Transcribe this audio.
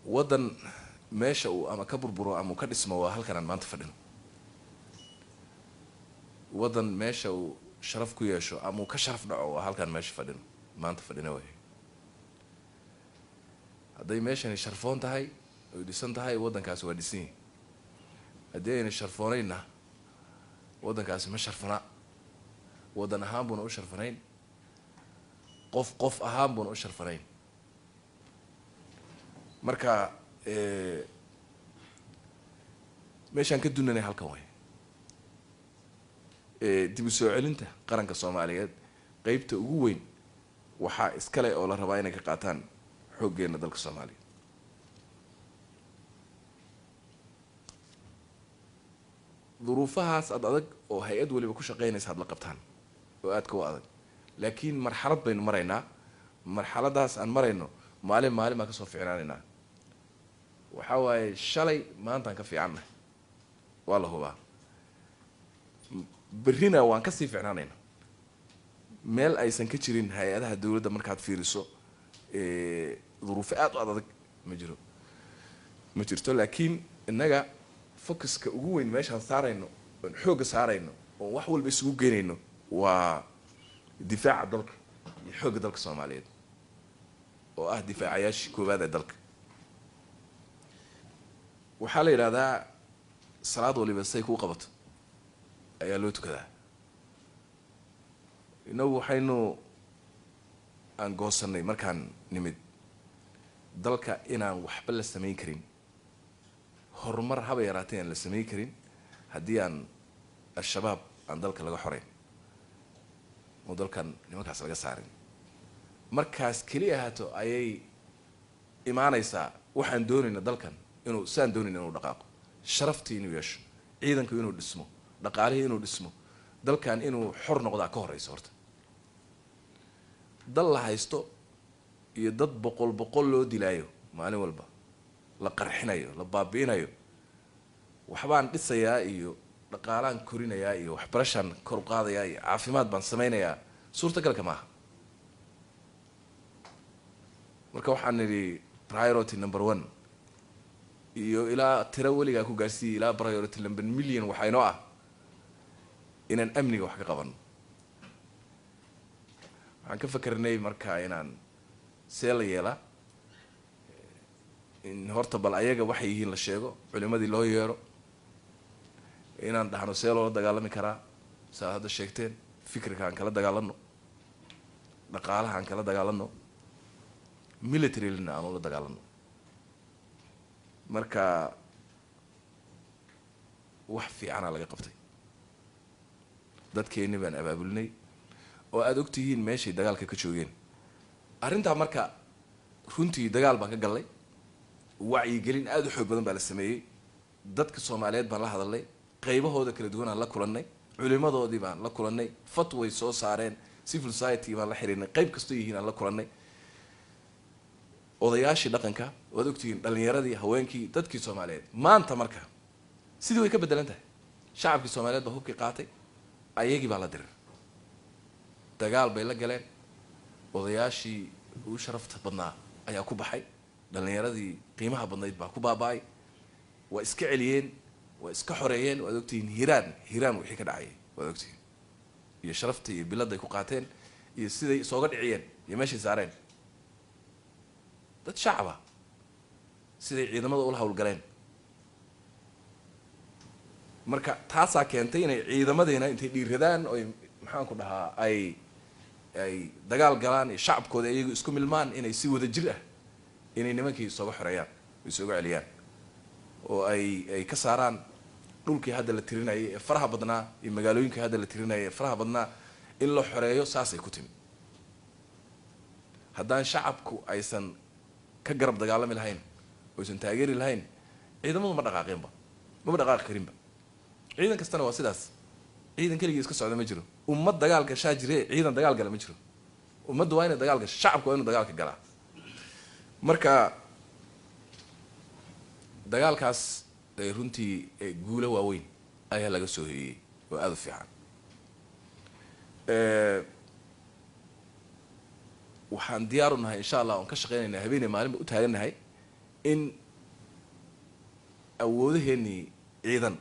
waddan meesha uu ama ka burburo ama ka dhismo waa halkan aan maanta fadhino. waddan meesha uu sharaf ku yeesho ama uu ka sharaf dhaco waa halkan meesha fadhino maanta fadhino way. hadday meeshani sharfoon tahay oo dhisan tahay waddankaasi waa dhisan yahay. haddii ayna sharfoonayna waddankaasi ma sharfana. waddan ahaan buuna u sharfanayn, qof ahaan buuna u sharfanayn. marka meeshaan ka dunanay halkan way. dib u soo celinta qaranka Soomaaliyeed qaybta ugu weyn waxaa iskale oo la rabaa inay ka qaataan xooggeena dalka Soomaaliya. duruufahaas adag oo hay-ad waliba ku shaqeynaysa had la qabtaan oo aadka u adag, laakiin marxalad baynu maraynaa. marxaladaas aan marayno maalin baan ka soo fiicnaanaynaa. waxaa waaye shalay maantaan ka fiicannahay waa la hubaa. berrina waan kasii fiicnaanaynaa. meel aysan ka jirin hay-adaha dowladda markaad fiiriso duruufo aad u adag ma jirto. laakiin innaga focuska ugu weyn meeshaan saarayno oon xoogga saarayno oon wax walba isugu geynayno waa difaaca dalka iyo xoogga dalka Soomaaliyeed oo ah difaacayaashii koowaad ee dalka. waxaa la yidhahdaa salaad waliba say kuu qabato ayaa loo tukadaa. inagu waxaynu aan goosanay markaan nimid dalka inaan waxba la samayn karin, horumar haba yaraatay aan la samayn karin haddii aan al-shabaab aan dalka laga xoreyn oo dalkan nimankaas laga saarin. markaas keli ahaato ayay imaanaysaa waxaan doonayna dalkan inuu saan doonayna inuu dhaqaaqo, sharaftii inuu yeesho, ciidanku inuu dhismo, dhaqaalihii inuu dhismo, dalkan inuu xor noqdaa ka horeyso. horta dal la haysto iyo dad boqol loo dilaayo maalin walba, la qarxinayo, la baabi'inayo, waxbaan dhisayaa iyo dhaqaalaan korinayaa iyo waxbarashaan kor u qaadayaa iyo caafimaad baan samaynayaa, suurtagalka maaha. marka waxaan nidhi priority number 1 iyo ilaa tiro weligaa ku gaarsiiyey ilaa priority number million waxaa inoo ah inaan amniga wax ka qabano. waxaan ka fakarnay marka inaan see la yeelaa in horta bal ayaga waxay yihiin la sheego, culimadii loo yeero, inaan dhahno see loola dagaalami karaa saa hadda sheegteen, fikirka aan kala dagaalano, dhaqaalaha aan kala dagaalano, militarylina aan ula dagaalano. marka wax fiicanaa laga qabtay. dadkeenni baan abaabulinay oo aada ogtihiin meeshay dagaalka ka joogeen. arrintaa marka runtii dagaal baan ka gallay, wacyigelin aada u xoog badan baa la sameeyey. dadka Soomaaliyeed baan la hadalnay, qaybahooda kala duwan aan la kulannay, culimadoodii baan la kulannay, fatway soo saareen, civil society baan la xiriirnay, qayb kastoo yihiin aan la kulannay, odayaashii dhaqanka, waad ogtihiin dhalinyaradii, haweenkii, dadkii Soomaaliyeed. maanta marka sidii way ka bedelan tahay. shacabkii Soomaaliyeed baa hubkii qaatay, ayagii baa la diray, dagaal bay la galeen. odayaashii ugu sharafta badnaa ayaa ku baxay, dhalinyaradii qiimaha badnayd baa ku baaba'ay, waa iska celiyeen, waa iska xoreeyeen. waad ogtihiin hiiraan wixii ka dhacayay waad ogtihiin, iyo sharafta iyo biladday ku qaateen iyo siday isooga dhiciyeen iyo meeshay saareen. dad shacaba siday ciidamada ula hawlgaleen. marka taasaa keentay inay ciidamadeena intay dhiiradaan oy maxaanku dhahaa ay dagaal galaan iyo shacabkooda iyagu isku milmaan inay si wada jir ah inay nimankii isooga xoreeyaan, isooga celiyaan, oo ay ka saaraan dhulkii hadda la tirinayay ee faraha badnaa iyo magaalooyinkii hadda la tirinayay ee faraha badnaa in la xoreeyo. saasay ku timi. haddaan shacabku aysan ka garab dagaalami lahayn, oysan taageeri lahayn, ciidamadu ma dhaqaaqeenba, maba dhaqaaqi karinba. ciidan kastana waa sidaas. ciidan keligii iska socda ma jiro. ummad dagaal gashaa jire, ciidan dagaal gala ma jiro. ummaddu waa inay dagaal gasho, shacabku waa inuu dagaalka galaa. marka dagaalkaas runtii guulo waaweyn ayaa laga soo hoyey oo aada u fiican. waxaan diyaar u nahay insha allah oon ka shaqeynaynaa habeenay maalinba u taagannahay in awoodaheenii ciidan